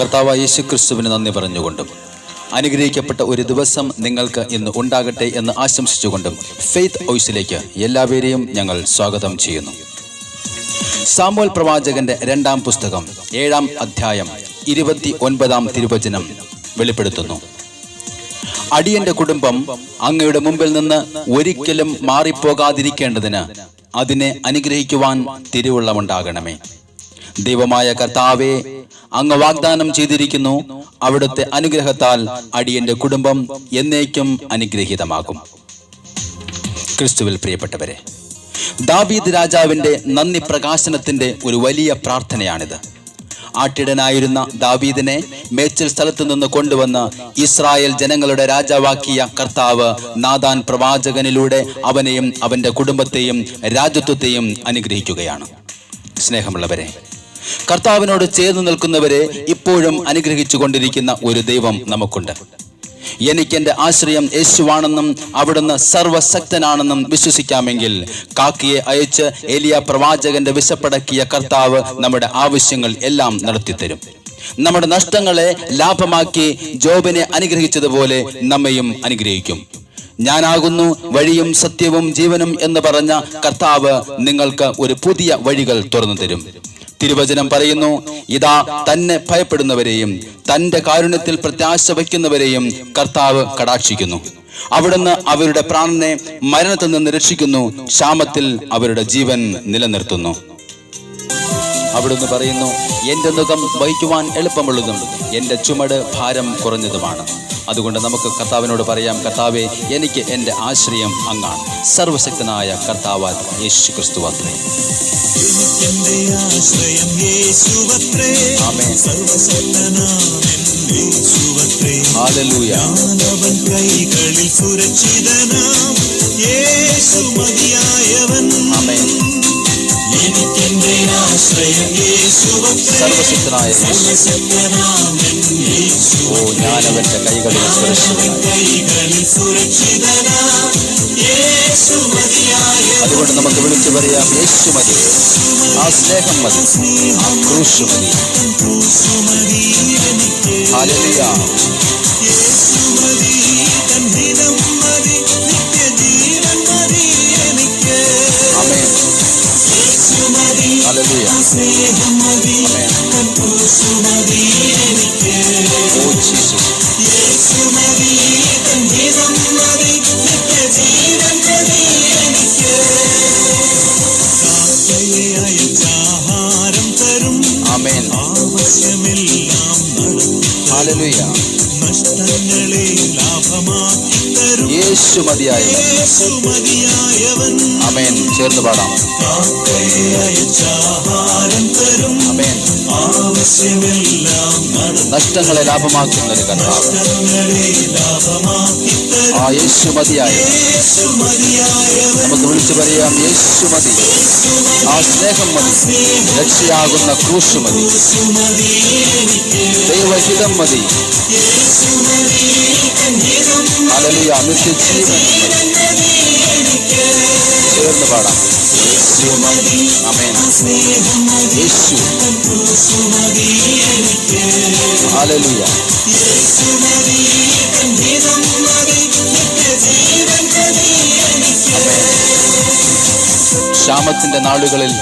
കർത്താവായ യേശുക്രിസ്തുവിന് നന്ദി പറഞ്ഞുകൊണ്ടും അനുഗ്രഹിക്കപ്പെട്ട ഒരു ദിവസം നിങ്ങൾക്ക് ഇന്ന് ഉണ്ടാകട്ടെ എന്ന് ആശംസിച്ചുകൊണ്ടും ഫെയ്ത്ത് വോയിസിലേക്ക് എല്ലാവരെയും ഞങ്ങൾ സ്വാഗതം ചെയ്യുന്നു. സാമുവേൽ പ്രവാചകന്റെ 2-ാം പുസ്തകം 7-ാം അധ്യായം 29-ാം തിരുവചനം വെളിപ്പെടുത്തുന്നു. അടിയന്റെ കുടുംബം അങ്ങയുടെ മുമ്പിൽ നിന്ന് ഒരിക്കലും മാറിപ്പോകാതിരിക്കേണ്ടതിന് അതിനെ അനുഗ്രഹിക്കുവാൻ തിരുവുള്ളമുണ്ടാകണമേ. ദൈവമായ കർത്താവേ, അങ്ങ് വാഗ്ദാനം ചെയ്തിരിക്കുന്നു, അവിടുത്തെ അനുഗ്രഹത്താൽ അടിയന്റെ കുടുംബം എന്നേക്കും അനുഗ്രഹീതമാകും. ക്രിസ്തുവിൽ പ്രിയപ്പെട്ടവരെ, ദാവീദ് രാജാവിന്റെ നന്ദി പ്രകാശനത്തിന്റെ ഒരു വലിയ പ്രാർത്ഥനയാണിത്. ആട്ടിടനായിരുന്ന ദാവീദിനെ മേച്ചിൽ സ്ഥലത്ത് നിന്ന് കൊണ്ടുവന്ന് ഇസ്രായേൽ ജനങ്ങളുടെ രാജാവാക്കിയ കർത്താവ് നാഥാൻ പ്രവാചകനിലൂടെ അവനെയും അവന്റെ കുടുംബത്തെയും രാജ്യത്വത്തെയും അനുഗ്രഹിക്കുകയാണ്. സ്നേഹമുള്ളവരെ, കർത്താവിനോട് ചേർന്ന് നിൽക്കുന്നവരെ ഇപ്പോഴും അനുഗ്രഹിച്ചു കൊണ്ടിരിക്കുന്ന ഒരു ദൈവം നമുക്കുണ്ട്. എനിക്കെന്റെ ആശ്രയം യേശുവാണെന്നും അവിടുന്ന് സർവശക്തനാണെന്നും വിശ്വസിക്കാമെങ്കിൽ കാക്കിയെ അയച്ച് എലിയ പ്രവാചകന്റെ വിശപ്പടക്കിയ കർത്താവ് നമ്മുടെ ആവശ്യങ്ങൾ എല്ലാം നടത്തിത്തരും. നമ്മുടെ നഷ്ടങ്ങളെ ലാഭമാക്കി ജോബിനെ അനുഗ്രഹിച്ചതുപോലെ നമ്മയും അനുഗ്രഹിക്കും. ഞാനാകുന്നു വഴിയും സത്യവും ജീവനും എന്ന് പറഞ്ഞ കർത്താവ് നിങ്ങൾക്ക് ഒരു പുതിയ വഴികൾ തുറന്നു തരും. തിരുവചനം പറയുന്നു, ഇതാ തന്നെ ഭയപ്പെടുന്നവരെയും തന്റെ കാരുണ്യത്തിൽ പ്രത്യാശ വയ്ക്കുന്നവരെയും കർത്താവ് കടാക്ഷിക്കുന്നു. അവിടുന്ന് അവരുടെ പ്രാണനെ മരണത്തിൽ നിന്ന് രക്ഷിക്കുന്നു, ക്ഷാമത്തിൽ അവരുടെ ജീവൻ നിലനിർത്തുന്നു. അവിടുന്ന് പറയുന്നു, എന്റെ മുഖം വഹിക്കുവാൻ എളുപ്പമുള്ളതും എന്റെ ചുമട് ഭാരം കുറഞ്ഞതുമാണ്. അതുകൊണ്ട് നമുക്ക് കർത്താവിനോട് പറയാം, കർത്താവേ, എനിക്ക് എൻ്റെ ആശ്രയം അങ്ങാണ്. സർവശക്തനായ കർത്താവ് യേശു ക്രിസ്തു അത്രേ. ആമേൻ. ഹല്ലേലൂയ. ആമേൻ. സർവശക്തനായ ഓ, ഞാൻ അവന്റെ കൈകളിൽ അതുകൊണ്ട് നമുക്ക് വിളിച്ചു പറയാം, യേശു മതി, ആ സ്നേഹം മതി, ആ ക്രൂശ് മതി. ഹല്ലേലൂയ. ആമേൻ. ഹല്ലേലൂയ. ആമേൻ. Oh Jesus. ആമേൻ. ഹല്ലേലൂയ. യേശു മതിയായവൻ. ആമേൻ. ചേർന്ന് പാടാം. ആമേൻ. നഷ്ടങ്ങളെ ലാഭമാക്കുന്ന കർത്താവ് ആ യേശു മതിയായവൻ. നമുക്ക് വിളിച്ചു പറയാം, യേശു മതി, ആ സ്നേഹം മതി, രക്ഷയാകുന്ന ക്രൂശ് മതി, ദൈവഹിതം മതി. ഹല്ലേലൂയ. നിത്യജീവൻ മതി. ചേർന്ന് പാടാം. ആമേൻ. യേശു. ഹല്ലേലൂയ. ക്ഷാമത്തിന്റെ നാളുകളിൽ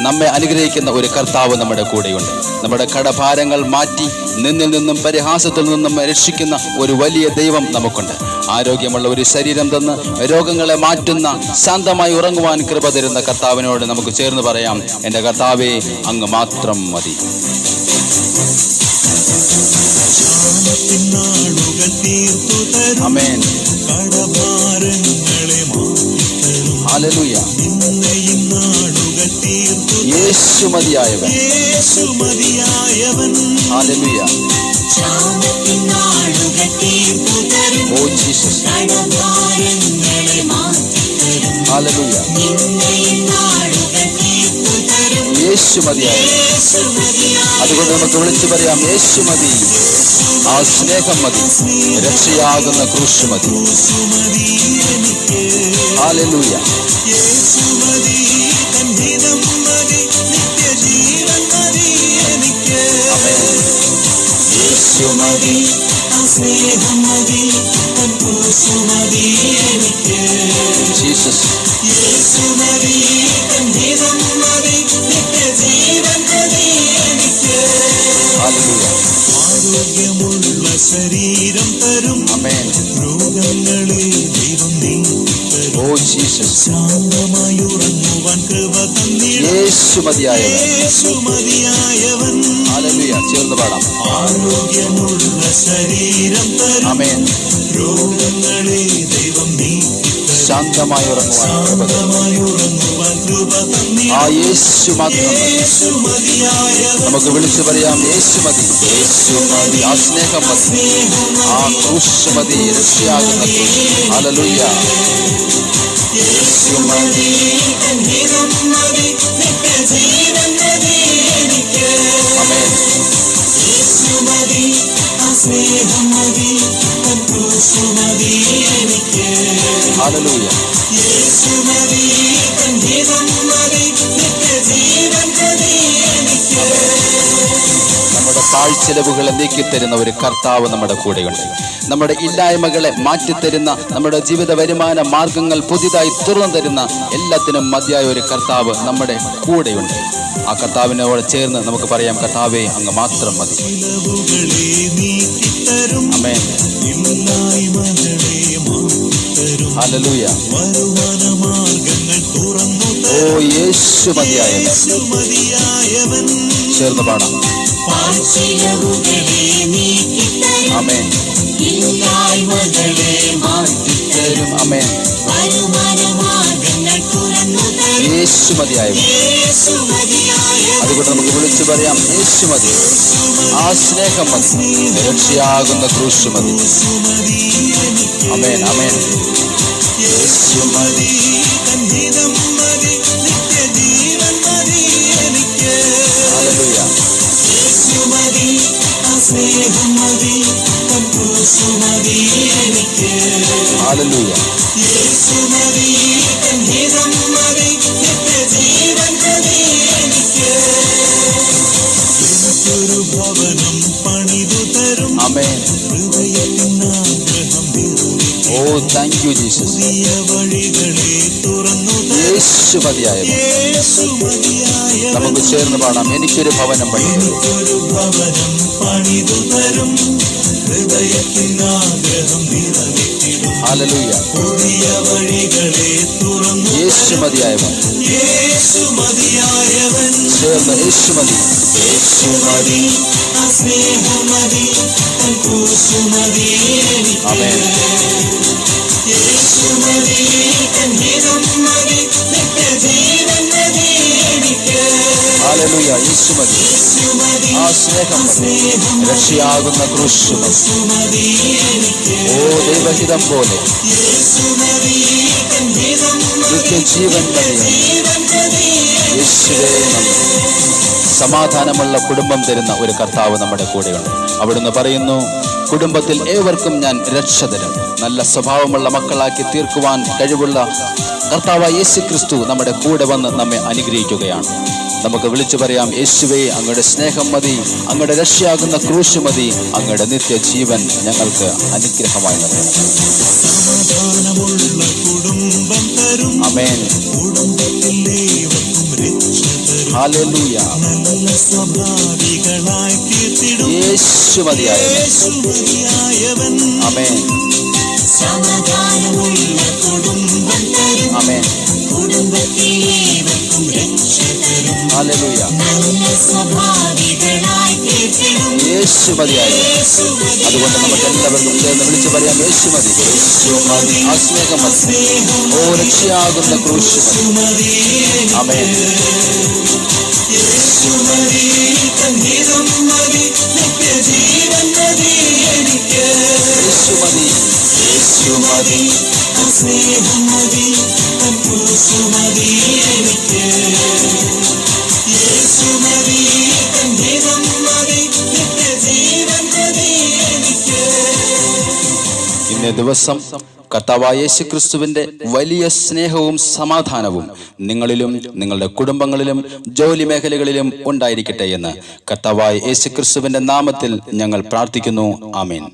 നമ്മെ അനുഗ്രഹിക്കുന്ന ഒരു കർത്താവ് നമ്മുടെ കൂടെയുണ്ട്. നമ്മുടെ കടഭാരങ്ങൾ മാറ്റി നിന്നിൽ നിന്നും പരിഹാസത്തിൽ നിന്നും രക്ഷിക്കുന്ന ഒരു വലിയ ദൈവം നമുക്കുണ്ട്. ആരോഗ്യമുള്ള ഒരു ശരീരം തന്ന് രോഗങ്ങളെ മാറ്റുന്ന, ശാന്തമായി ഉറങ്ങുവാൻ കൃപ തരുന്ന കർത്താവിനോട് നമുക്ക് ചേർന്ന് പറയാം, എൻ്റെ കർത്താവേ, അങ്ങ് മാത്രം മതി. ആമേൻ. ഹല്ലേലൂയ. യേശു മതിയായവൻ. ഹല്ലേലൂയ. Oh Jesus. ഹല്ലേലൂയ. യേശു മതിയായവൻ. അതുകൊണ്ട് നമുക്ക് വിളിച്ചു പറയാം, യേശു മതി, ആ സ്നേഹം മതി, രക്ഷയാകുന്ന ക്രൂശ് മതി. ഹല്ലേലൂയ. യേശുമതി സ്നേഹം മതി ക്രൂശുമതി എനിക്ക് ജീസസ്. യേശുമതി ഹിതം മതി നിത്യജീവൻ മതി എനിക്ക് ഹല്ലേലൂയ. ആരോഗ്യമുള്ള ശരീരം തരും ആമേൻ. രോഗങ്ങളെ ദൈവം നീക്കിത്തരും. Oh Jesus. ശാന്തമായി ഉറങ്ങുവാൻ കൃപ തന്നിടും യേശു മതിയായവൻ. യേശു മതിയായവൻ. ഹല്ലേലൂയ. ചേർന്ന് പാടാം. ആരോഗ്യമുള്ള ശരീരം തരും ആമേൻ. രോഗങ്ങളെ ദൈവം നീക്കിത്തരും. ശാന്തമായി ഉറങ്ങുവാൻ കൃപ തന്നിടും ആ യേശു മാത്രം മതി. യേശു മതിയായവൻ. നമുക്ക് വിളിച്ചു പറയാം, യേശു മതി. യേശു മതി. ആ സ്നേഹം മതി. ആ ക്രൂശ് മതി. രക്ഷയാകുന്ന ക്രൂശ്. ഹല്ലേലൂയ. യേശു മതി ഹിതം മതി നിത്യജീവൻ മതി എനിക്ക് ആമേൻ. യേശു മതി സ്നേഹം മതി ക്രൂശു മതി എനിക്ക് ഹല്ലേലൂയ. യേശു മതി ഹിതം മതി നിത്യജീവൻ മതി എനിക്ക് നമ്മുടെ താഴ്ചിലവുകളെ നീക്കിത്തരുന്ന ഒരു കർത്താവ് നമ്മുടെ കൂടെയുണ്ട്. നമ്മുടെ ഇല്ലായ്മകളെ മാറ്റിത്തരുന്ന, നമ്മുടെ ജീവിത വരുമാന മാർഗങ്ങൾ പുതിയതായി തുറന്നു തരുന്ന എല്ലാത്തിനും മതിയായ ഒരു കർത്താവ് നമ്മുടെ കൂടെയുണ്ട്. ആ കർത്താവിനോട് ചേർന്ന് നമുക്ക് പറയാം, കർത്താവേ അങ്ങ് മാത്രം മതി. ചിലവുകളെ നീക്കിത്തരും ആമേൻ. ഇല്ലായ്മകളെ മാറ്റിത്തരും ഹല്ലേലൂയ. വരുമാന മാർഗങ്ങൾ തുറന്നു ഓ യേശു മതിയായവൻ. യേശു മതിയായവൻ. ചേർന്ന് പാടാം. പാഴ്ചിലവുകളെ നീക്കിത്തരും ആമേൻ. ഇല്ലായ്മകളെ മാറ്റിത്തരും ആമേൻ. വരുമാന മാർഗങ്ങൾ തുറന്നു തരും യേശു മതിയായവൻ. യേശു മതിയായവൻ. അതുകൊണ്ട് നമുക്ക് വിളിച്ചു പറയാം, യേശു മതി. ആ സ്നേഹം മതി. രക്ഷയാകുന്ന ക്രൂശ് മതി. യേശു മതി എനിക്ക് ആമേൻ. ആമേൻ. യേശു മതി ഹിതം മതി നിത്യജീവൻ മതി എനിക്ക് ഹല്ലേലൂയ. യേശു മതി സ്നേഹം മതി ക്രൂശു മതി എനിക്ക് ഹല്ലേലൂയ. യേശു മതി ഹിതം മതി നിത്യജീവൻ മതി എനിക്ക് എനിക്കൊരു ഭവനം പണിതു തരും ആമേൻ. ഹൃദയത്തിനാഗ്രഹം നിറവേറ്റും ഓ താങ്ക് യു ജീസസ്. പുതിയ വഴികളെ തുറന്നു തരും യേശു മതിയായവൻ. യേശു മതിയായവൻ. നമുക്ക് ചേർന്ന് പാടാം, എനിക്കൊരു ഭവനം പണിതു. എനിക്കൊരു ഭവനം പണിതു തരും ഹൃദയത്തിനാഗ്രഹം നിറവേറ്റിടും ഹല്ലേലൂയ. പുതിയ വഴികളെ തുറന്നു യേശു മതിയായവൻ. യേശു മതിയായവൻ. ചേർന്ന് യേശു മതി. യേശു മതി സ്നേഹം മതി ക്രൂശു മതി എനിക്ക് ആമേൻ. യേശു മതി ഹിതം മതി നിത്യജീവൻ മതി എനിക്ക് ഹല്ലേലൂയ. യേശു മതി. യേശു മതി ആ സ്നേഹം മതി. രക്ഷയാകുന്ന ക്രൂശ് മതി. ക്രൂശു മതി എനിക്ക് ഓ ദൈവഹിതം പോലെ യേശു മതി ഹിതം മതി നിത്യജീവൻ മതി. ജീവൻ മതി യേശുവേ നന്ദി. സമാധാനമുള്ള കുടുംബം തരുന്ന ഒരു കർത്താവ് നമ്മുടെ കൂടെയുണ്ട്. അവിടുന്ന് പറയുന്നു, കുടുംബത്തിൽ ഏവർക്കും ഞാൻ രക്ഷ തരും. നല്ല സ്വഭാവമുള്ള മക്കളാക്കി തീർക്കുവാൻ കഴിവുള്ള കർത്താവായ യേശു ക്രിസ്തു നമ്മുടെ കൂടെ വന്ന് നമ്മെ അനുഗ്രഹിക്കുകയാണ്. നമുക്ക് വിളിച്ചു പറയാം, യേശുവേ അങ്ങയുടെ സ്നേഹം മതി, അങ്ങയുടെ രക്ഷയാകുന്ന ക്രൂശ് മതി, അങ്ങയുടെ നിത്യജീവൻ ഞങ്ങൾക്ക് അനുഗ്രഹമായി നൽകണം. സമാധാനമുള്ള കുടുംബം തരും ആമേൻ. കുടുംബത്തിൽ ഏവർക്കും രക്ഷ തരും ഹല്ലേലൂയ. നല്ല സ്വഭാവികളായി തീർത്തിടും യേശു മതിയായവൻ. യേശു മതിയായവൻ. ആമേൻ. സമാധാനമുള്ള കുടുംബം തരും ആമേൻ. കുടുംബത്തിൽ ഏവർക്കും രക്ഷ തരും ഹല്ലേലൂയ. നല്ല സ്വഭാവികളായി തീർത്തിടും യേശു മതിയായവൻ. യേശു മതി. അതുകൊണ്ട് നമുക്ക് എല്ലാവർക്കും ചേർന്ന് വിളിച്ചു പറയാം, യേശു മതി. യേശു മതി. ആ സ്നേഹം മതി. ഓ രക്ഷയാകുന്ന ക്രൂശ് മതി. മതി ആമേൻ. യേശു മതി ഹിതം മതി നിത്യജീവൻ മതി എനിക്ക് യേശു മതി. യേശു മതി സ്നേഹം മതി ക്രൂശു മതി എനിക്ക് യേശു മതി ഹിതം മതി നിത്യജീവൻ മതി എനിക്ക് ഇന്നേ ദിവസം കർത്താവായ യേശുക്രിസ്തുവിന്റെ വലിയ സ്നേഹവും സമാധാനവും നിങ്ങളിലും നിങ്ങളുടെ കുടുംബങ്ങളിലും ജോലി മേഖലകളിലും ഉണ്ടായിരിക്കട്ടെ എന്ന് കർത്താവായ യേശുക്രിസ്തുവിന്റെ നാമത്തിൽ ഞങ്ങൾ പ്രാർത്ഥിക്കുന്നു. ആമേൻ.